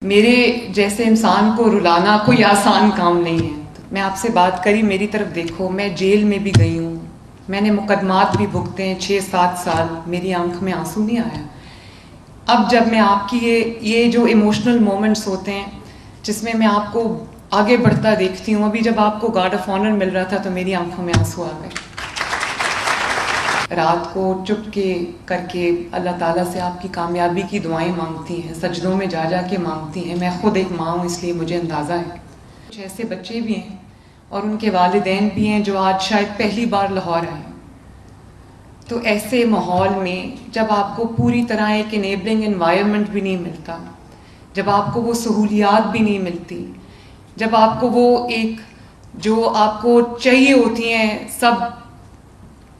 میرے جیسے انسان کو رلانا کوئی آسان کام نہیں ہے. میں آپ سے بات کری، میری طرف دیکھو. میں جیل میں بھی گئی ہوں، میں نے مقدمات بھی بھگتے ہیں 6-7 سال. میری آنکھ میں آنسو نہیں آیا. اب جب میں آپ کی یہ جو ایموشنل مومنٹس ہوتے ہیں جس میں آپ کو آگے بڑھتا دیکھتی ہوں، ابھی جب آپ کو گارڈ آف آنر مل رہا تھا تو میری آنکھوں میں آنسو آ گئے. رات کو چپ کے کر کے اللہ تعالیٰ سے آپ کی کامیابی کی دعائیں مانگتی ہیں، سجدوں میں جا جا کے مانگتی ہیں. میں خود ایک ماں ہوں، اس لیے مجھے اندازہ ہے. کچھ ایسے بچے بھی ہیں اور ان کے والدین بھی ہیں جو آج شاید پہلی بار لاہور آئے. تو ایسے ماحول میں جب آپ کو پوری طرح ایک انیبلنگ انوائرمنٹ بھی نہیں ملتا، جب آپ کو وہ سہولیات بھی نہیں ملتی، جب آپ کو وہ ایک جو آپ کو چاہیے ہوتی ہیں سب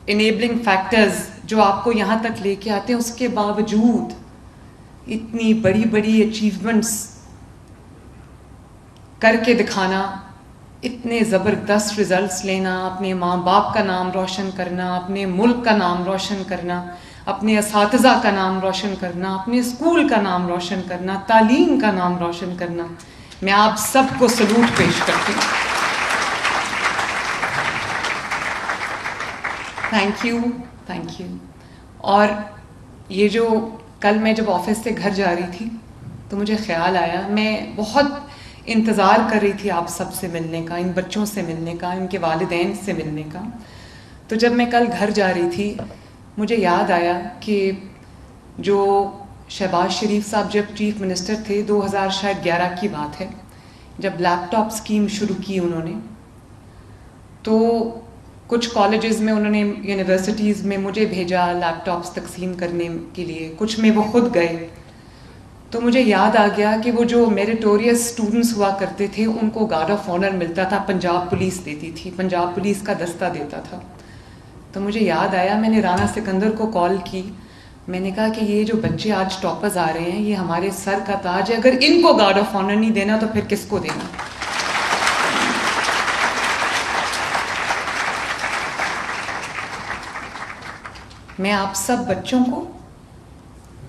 انیبلنگ فیکٹرز جو آپ کو یہاں تک لے کے آتے ہیں، اس کے باوجود اتنی بڑی بڑی اچیومنٹس کر کے دکھانا، اتنے زبردست رزلٹس لینا، اپنے ماں باپ کا نام روشن کرنا، اپنے ملک کا نام روشن کرنا، اپنے اساتذہ کا نام روشن کرنا، اپنے اسکول کا نام روشن کرنا، تعلیم کا نام روشن کرنا، میں آپ سب کو سلوٹ پیش کرتی ہوں. Thank you. اور یہ جو کل میں جب آفس سے گھر جا رہی تھی تو مجھے خیال آیا، میں بہت انتظار کر رہی تھی آپ سب سے ملنے کا، ان بچوں سے ملنے کا، ان کے والدین سے ملنے کا. تو جب میں کل گھر جا رہی تھی مجھے یاد آیا کہ جو شہباز شریف صاحب جب چیف منسٹر تھے، 2011 کی بات ہے، جب لیپ ٹاپ اسکیم شروع کی انہوں نے، تو کچھ کالجز میں انہوں نے، یونیورسٹیز میں مجھے بھیجا لیپ ٹاپس تقسیم کرنے کے لیے، کچھ میں وہ خود گئے. تو مجھے یاد آ گیا کہ وہ جو میریٹوریس اسٹوڈنٹس ہوا کرتے تھے ان کو گارڈ آف آنر ملتا تھا، پنجاب پولیس دیتی تھی، پنجاب پولیس کا دستہ دیتا تھا. تو مجھے یاد آیا، میں نے رانا سکندر کو کال کی، میں نے کہا کہ یہ جو بچے آج ٹاپرز آ رہے ہیں یہ ہمارے سر کا تاج ہے، اگر ان کو گارڈ آف آنر نہیں دینا تو پھر کس کو دینا. میں آپ سب بچوں کو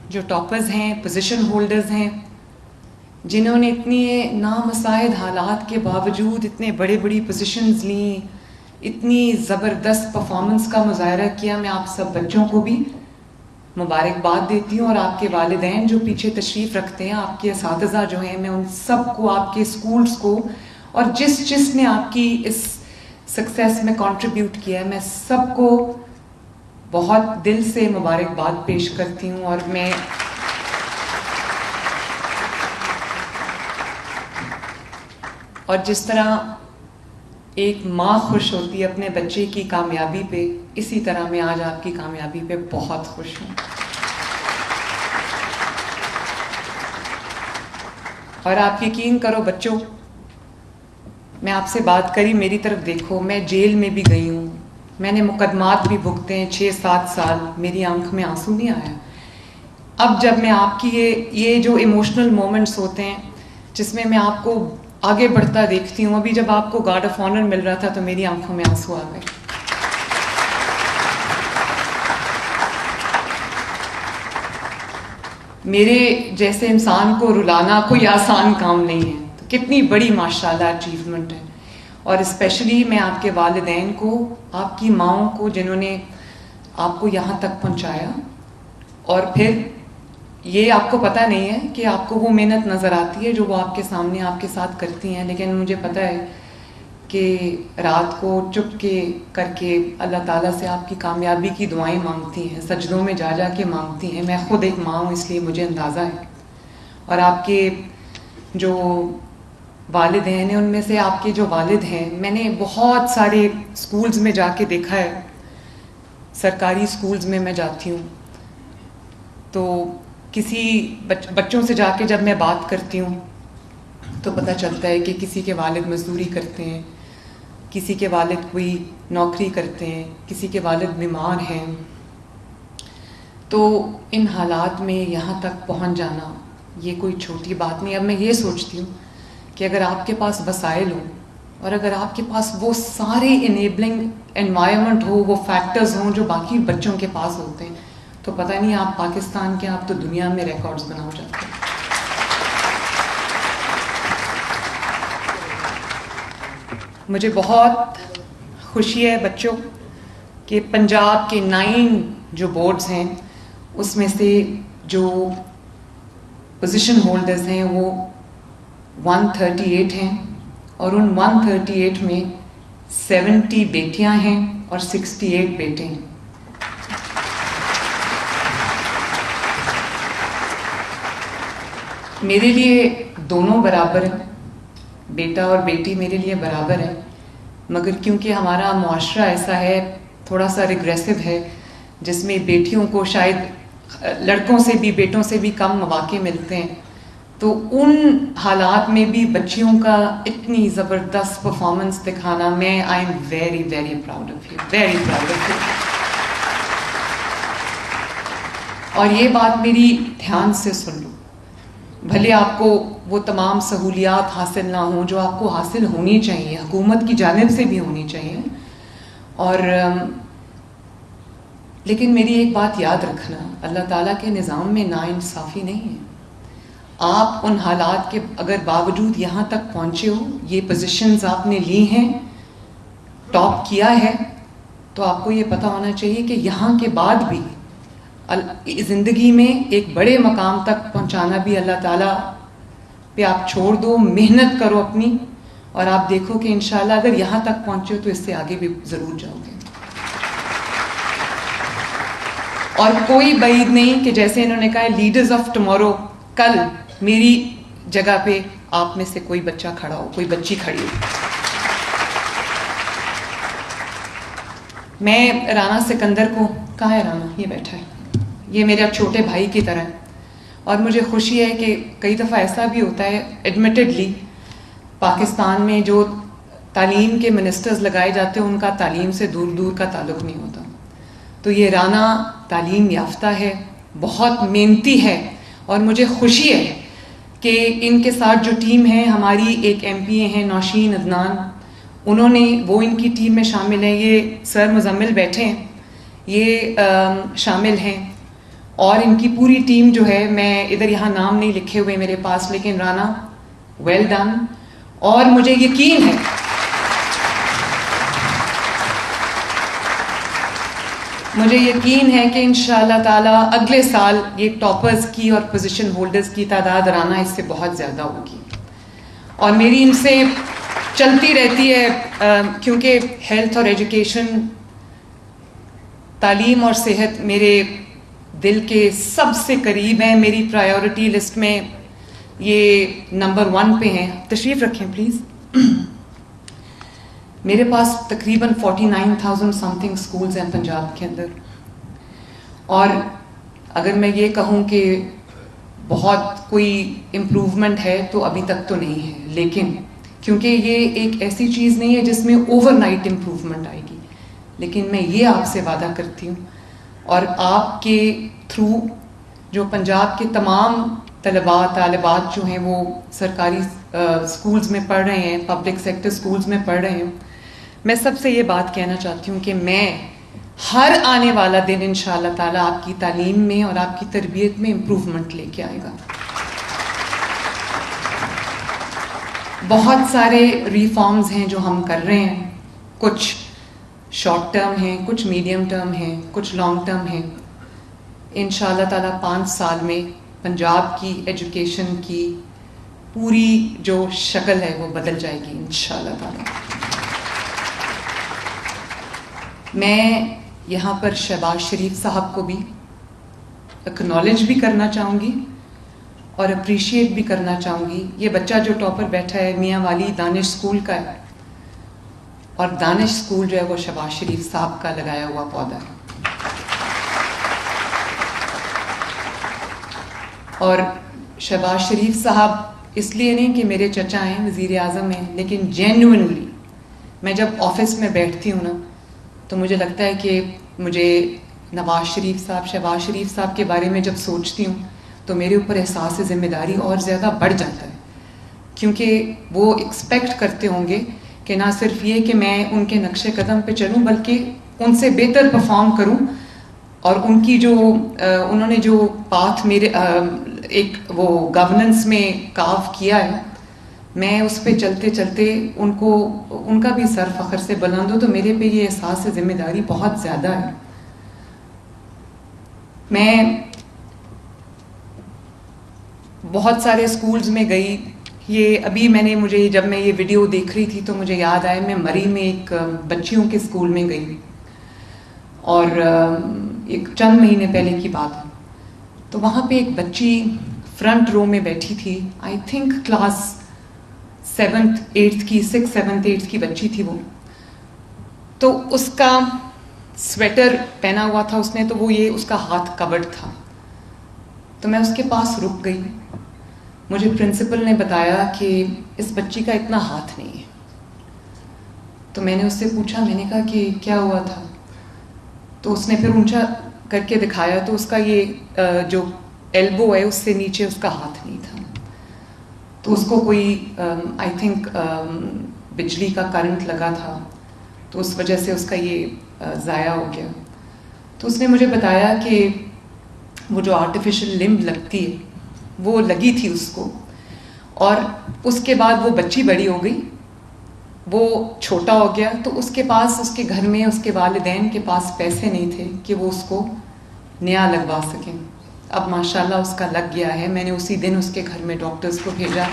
جو ٹاپرز ہیں، پوزیشن ہولڈرز ہیں، جنہوں نے اتنی نامساعد حالات کے باوجود اتنے بڑی پوزیشنز لیں، اتنی زبردست پرفارمنس کا مظاہرہ کیا، میں آپ سب بچوں کو بھی مبارکباد دیتی ہوں. اور آپ کے والدین جو پیچھے تشریف رکھتے ہیں، آپ کے اساتذہ جو ہیں، میں ان سب کو، آپ کے اسکولز کو، اور جس نے آپ کی اس سکسیس میں کنٹریبیوٹ کیا ہے، میں سب کو بہت دل سے مبارکباد پیش کرتی ہوں. اور جس طرح ایک ماں خوش ہوتی ہے اپنے بچے کی کامیابی پہ، اسی طرح میں آج آپ کی کامیابی پہ بہت خوش ہوں. اور آپ یقین کرو بچوں، میں آپ سے بات کری، میری طرف دیکھو. میں جیل میں بھی گئی ہوں، میں نے مقدمات بھی بھگتے ہیں 6-7 سال. میری آنکھ میں آنسو نہیں آیا. اب جب میں آپ کی یہ جو ایموشنل مومنٹس ہوتے ہیں جس میں آپ کو آگے بڑھتا دیکھتی ہوں، ابھی جب آپ کو گارڈ آف آنر مل رہا تھا تو میری آنکھوں میں آنسو آ گئے. میرے جیسے انسان کو رلانا کوئی آسان کام نہیں ہے. تو کتنی بڑی ماشاءاللہ اچیومنٹ ہے. اور اسپیشلی میں آپ کے والدین کو، آپ کی ماؤں کو، جنہوں نے آپ کو یہاں تک پہنچایا. اور پھر یہ آپ کو پتہ نہیں ہے کہ آپ کو وہ محنت نظر آتی ہے جو وہ آپ کے سامنے آپ کے ساتھ کرتی ہیں، لیکن مجھے پتہ ہے کہ رات کو چپ کے کر کے اللہ تعالیٰ سے آپ کی کامیابی کی دعائیں مانگتی ہیں، سجدوں میں جا جا کے مانگتی ہیں. میں خود ایک ماں ہوں، اس لیے مجھے اندازہ ہے. اور آپ کے جو والدین ہیں، ان میں سے آپ کے جو والد ہیں، میں نے بہت سارے اسکولز میں جا کے دیکھا ہے. سرکاری اسکولز میں جاتی ہوں تو کسی بچوں سے جا کے جب میں بات کرتی ہوں تو پتہ چلتا ہے کہ کسی کے والد مزدوری کرتے ہیں، کسی کے والد کوئی نوکری کرتے ہیں، کسی کے والد بیمار ہیں. تو ان حالات میں یہاں تک پہنچ جانا یہ کوئی چھوٹی بات نہیں. اب میں یہ سوچتی ہوں کہ اگر آپ کے پاس وسائل ہوں اور اگر آپ کے پاس وہ سارے انیبلنگ انوائرمنٹ ہو، وہ فیکٹرز ہوں جو باقی بچوں کے پاس ہوتے ہیں، تو پتہ نہیں آپ پاکستان کے، آپ تو دنیا میں ریکارڈز بنا ہو جاتے ہیں. مجھے بہت خوشی ہے بچوں کہ پنجاب کے 9 جو بورڈز ہیں اس میں سے جو پوزیشن ہولڈرز ہیں وہ 138 ہیں، اور ان 138 میں 70 بیٹیاں ہیں اور 68 بیٹے ہیں. میرے لیے دونوں برابر ہیں، بیٹا اور بیٹی میرے لیے برابر ہے، مگر کیونکہ ہمارا معاشرہ ایسا ہے، تھوڑا سا ریگریسو ہے، جس میں بیٹیوں کو شاید لڑکوں سے بھی بیٹوں سے بھی کم مواقع ملتے ہیں، تو ان حالات میں بھی بچیوں کا اتنی زبردست پرفارمنس دکھانا، میں I am very very proud of you, very proud of you. اور یہ بات میری دھیان سے سن لو، بھلے آپ کو وہ تمام سہولیات حاصل نہ ہوں جو آپ کو حاصل ہونی چاہیے، حکومت کی جانب سے بھی ہونی چاہیے، اور لیکن میری ایک بات یاد رکھنا، اللہ تعالیٰ کے نظام میں ناانصافی نہیں ہے. آپ ان حالات کے اگر باوجود یہاں تک پہنچے ہو، یہ پوزیشنز آپ نے لی ہیں، ٹاپ کیا ہے، تو آپ کو یہ پتہ ہونا چاہیے کہ یہاں کے بعد بھی زندگی میں ایک بڑے مقام تک پہنچانا بھی اللہ تعالیٰ پہ آپ چھوڑ دو، محنت کرو اپنی، اور آپ دیکھو کہ انشاءاللہ اگر یہاں تک پہنچے ہو تو اس سے آگے بھی ضرور جاؤ گے. اور کوئی بعید نہیں کہ جیسے انہوں نے کہا لیڈرز آف ٹمورو، کل میری جگہ پہ آپ میں سے کوئی بچہ کھڑا ہو، کوئی بچی کھڑی ہو. میں رانا سکندر کو، کہاں ہے رانا؟ یہ بیٹھا ہے، یہ میرے چھوٹے بھائی کی طرح ہے، اور مجھے خوشی ہے کہ کئی دفعہ ایسا بھی ہوتا ہے ایڈمیٹڈلی پاکستان میں جو تعلیم کے منسٹرز لگائے جاتے ہیں ان کا تعلیم سے دور دور کا تعلق نہیں ہوتا. تو یہ رانا تعلیم یافتہ ہے، بہت محنتی ہے، اور مجھے خوشی ہے کہ ان کے ساتھ جو ٹیم ہے، ہماری ایک ایم پی اے ہیں نوشین عدنان، انہوں نے، وہ ان کی ٹیم میں شامل ہیں. یہ سر مزمل بیٹھے ہیں، یہ شامل ہیں، اور ان کی پوری ٹیم جو ہے، میں ادھر یہاں نام نہیں لکھے ہوئے میرے پاس، لیکن رانا ویل ڈن. اور مجھے یقین ہے کہ انشاءاللہ تعالیٰ اگلے سال یہ ٹاپرز کی اور پوزیشن ہولڈرز کی تعداد رانا اس سے بہت زیادہ ہوگی. اور میری ان سے چلتی رہتی ہے، کیونکہ ہیلتھ اور ایجوکیشن، تعلیم اور صحت میرے دل کے سب سے قریب ہیں. میری پرائیورٹی لسٹ میں یہ نمبر 1 پہ ہیں. تشریف رکھیں پلیز. میرے پاس تقریباً 49,000 سم تھنگ اسکولز ہیں پنجاب کے اندر، اور اگر میں یہ کہوں کہ بہت کوئی امپروومنٹ ہے تو ابھی تک تو نہیں ہے، لیکن کیونکہ یہ ایک ایسی چیز نہیں ہے جس میں اوور نائٹ امپروومنٹ آئے گی، لیکن میں یہ آپ سے وعدہ کرتی ہوں، اور آپ کے تھرو جو پنجاب کے تمام طالبات جو ہیں وہ سرکاری سکولز میں پڑھ رہے ہیں، پبلک سیکٹر سکولز میں پڑھ رہے ہیں، میں سب سے یہ بات کہنا چاہتی ہوں کہ میں ہر آنے والا دن انشاءاللہ تعالیٰ آپ کی تعلیم میں اور آپ کی تربیت میں امپروومنٹ لے کے آئے گا. بہت سارے ریفارمز ہیں جو ہم کر رہے ہیں، کچھ شارٹ ٹرم ہیں، کچھ میڈیم ٹرم ہیں، کچھ لانگ ٹرم ہیں. انشاءاللہ تعالیٰ 5 سال میں پنجاب کی ایجوکیشن کی پوری جو شکل ہے وہ بدل جائے گی انشاءاللہ تعالیٰ. میں یہاں پر شہباز شریف صاحب کو بھی اکنالج بھی کرنا چاہوں گی اور اپریشیٹ بھی کرنا چاہوں گی. یہ بچہ جو ٹاپر بیٹھا ہے میاں والی دانش اسکول کا ہے، اور دانش اسکول جو ہے وہ شہباز شریف صاحب کا لگایا ہوا پودا ہے. اور شہباز شریف صاحب اس لیے نہیں کہ میرے چچا ہیں، وزیر اعظم ہیں، لیکن جینوئنلی میں جب آفس میں بیٹھتی ہوں نا تو مجھے لگتا ہے کہ مجھے نواز شریف صاحب، شہباز شریف صاحب کے بارے میں جب سوچتی ہوں تو میرے اوپر احساس ذمہ داری اور زیادہ بڑھ جاتا ہے، کیونکہ وہ ایکسپیکٹ کرتے ہوں گے کہ نہ صرف یہ کہ میں ان کے نقش قدم پہ چلوں بلکہ ان سے بہتر پرفارم کروں. اور ان کی جو انہوں نے جو پاتھ میرے ایک وہ گورننس میں کاو کیا ہے، میں اس پہ چلتے چلتے ان کا بھی سر فخر سے بلند ہو، تو میرے پہ یہ احساس ذمہ داری بہت زیادہ ہے. میں بہت سارے اسکولز میں گئی. یہ ابھی جب میں یہ ویڈیو دیکھ رہی تھی تو مجھے یاد آیا میں مری میں ایک بچیوں کے اسکول میں گئی، اور ایک چند مہینے پہلے کی بات ہے. تو وہاں پہ ایک بچی فرنٹ رو میں بیٹھی تھی، I think class 7th 8th کی 6th 7th 8th کی بچی تھی وہ. تو اس کا سویٹر پہنا ہوا تھا اس نے، تو وہ اس کا ہاتھ کورڈ تھا. تو میں اس کے پاس رک گئی. مجھے پرنسپل نے بتایا کہ اس بچی کا اتنا ہاتھ نہیں ہے. تو میں نے اس سے پوچھا، میں نے کہا کہ کیا ہوا تھا؟ تو اس نے پھر اونچا کر کے دکھایا، تو اس کا یہ جو ایلبو ہے اس سے نیچے اس کا ہاتھ نہیں تھا. تو اس کو کوئی آئی تھنک بجلی کا کرنٹ لگا تھا، تو اس وجہ سے اس کا یہ ضائع ہو گیا. تو اس نے مجھے بتایا کہ وہ جو آرٹیفیشل لمب لگتی ہے وہ لگی تھی اس کو، اور اس کے بعد وہ بچی بڑی ہو گئی، وہ چھوٹا ہو گیا. تو اس کے پاس، اس کے گھر میں، اس کے والدین کے پاس پیسے نہیں تھے کہ وہ اس کو نیا لگوا سکیں. اب ماشاءاللہ اس کا لگ گیا ہے. میں نے اسی دن اس کے گھر میں ڈاکٹرز کو بھیجا.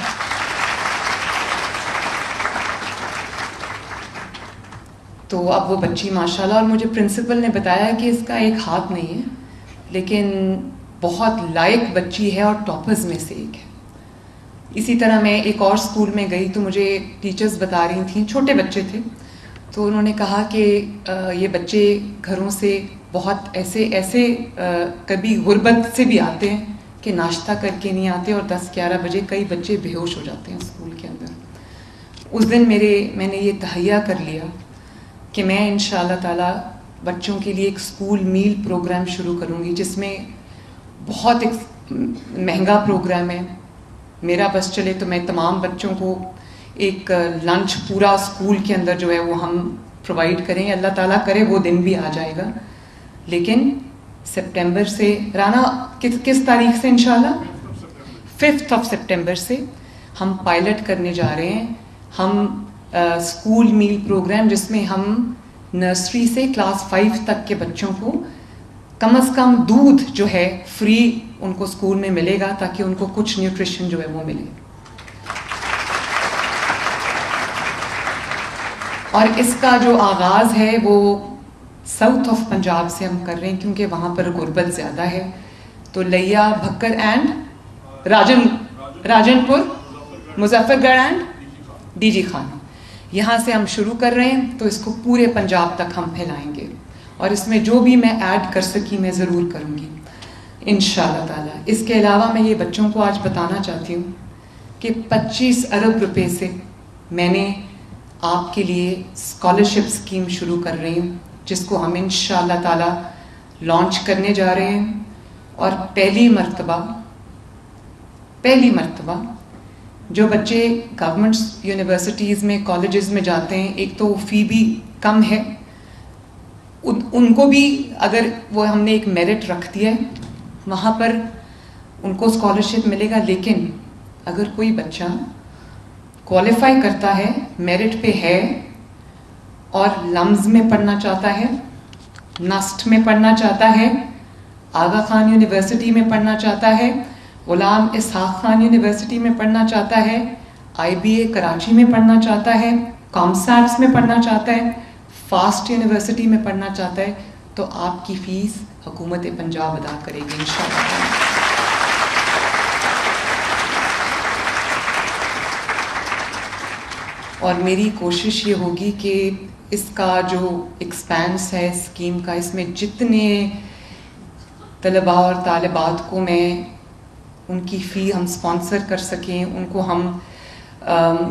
تو اب وہ بچی ماشاءاللہ، اور مجھے پرنسپل نے بتایا کہ اس کا ایک ہاتھ نہیں ہے لیکن بہت لائق بچی ہے اور ٹاپرز میں سے ایک ہے. اسی طرح میں ایک اور اسکول میں گئی تو مجھے ٹیچرز بتا رہی تھیں، چھوٹے بچے تھے، تو انہوں نے کہا کہ یہ بچے گھروں سے بہت ایسے کبھی غربت سے بھی آتے ہیں کہ ناشتہ کر کے نہیں آتے، اور 10-11 بجے کئی بچے بے ہوش ہو جاتے ہیں اسکول کے اندر. اس دن میں نے یہ تہیہ کر لیا کہ میں انشاءاللہ تعالی بچوں کے لیے ایک اسکول میل پروگرام شروع کروں گی، جس میں بہت ایک مہنگا پروگرام ہے. میرا بس چلے تو میں تمام بچوں کو ایک لنچ پورا اسکول کے اندر جو ہے وہ ہم پرووائڈ کریں. اللہ تعالیٰ کرے وہ دن بھی آ جائے گا. لیکن سپٹمبر سے، رانا کس تاریخ سے انشاءاللہ 5 سپٹمبر سے ہم پائلٹ کرنے جا رہے ہیں. ہم اسکول میل پروگرام، جس میں ہم نرسری سے کلاس 5 تک کے بچوں کو کم از کم دودھ جو ہے فری ان کو اسکول میں ملے گا، تاکہ ان کو کچھ نیوٹریشن جو ہے وہ ملے. اور اس کا جو آغاز ہے وہ ساؤتھ آف پنجاب سے ہم کر رہے ہیں، کیونکہ وہاں پر غربت زیادہ ہے. تو لیا، بھکر اینڈ راجن پور، مظفر گڑھ اینڈ ڈی جی خان، یہاں سے ہم شروع کر رہے ہیں. تو اس کو پورے پنجاب تک ہم پھیلائیں گے، اور اس میں جو بھی میں ایڈ کر سکی میں ضرور کروں گی انشاءاللہ تعالی. اس کے علاوہ میں یہ بچوں کو آج بتانا چاہتی ہوں کہ 25 ارب روپے سے میں نے آپ کے لیے اسکالرشپ اسکیم شروع کر رہی ہوں، جس کو ہم انشاءاللہ تعالی لانچ کرنے جا رہے ہیں. اور پہلی مرتبہ جو بچے گورنمنٹ یونیورسٹیز میں، کالجز میں جاتے ہیں، ایک تو فی بھی کم ہے، ان کو بھی اگر وہ ہم نے ایک میرٹ رکھ دیا ہے وہاں پر ان کو اسکالرشپ ملے گا. لیکن اگر کوئی بچہ کوالیفائی کرتا ہے، میرٹ پہ ہے، اور لمز میں پڑھنا چاہتا ہے، نسٹ میں پڑھنا چاہتا ہے، آغا خان یونیورسٹی میں پڑھنا چاہتا ہے، غلام اسحاق خان یونیورسٹی میں پڑھنا چاہتا ہے، آئی بی اے کراچی میں پڑھنا چاہتا ہے، کامسیٹس میں پڑھنا چاہتا ہے، فاسٹ یونیورسٹی میں پڑھنا چاہتا ہے، تو آپ کی فیس حکومت پنجاب ادا کرے گی انشاءاللہ. اور میری کوشش یہ ہوگی کہ اس کا جو ایکسپینس ہے اسکیم کا، اس میں جتنے طلباء اور طالبات کو میں ان کی فی ہم سپانسر کر سکیں، ان کو ہم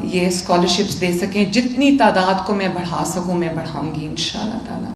یہ اسکالرشپس دے سکیں، جتنی تعداد کو میں بڑھا سکوں میں بڑھاؤں گی انشاءاللہ تعالی.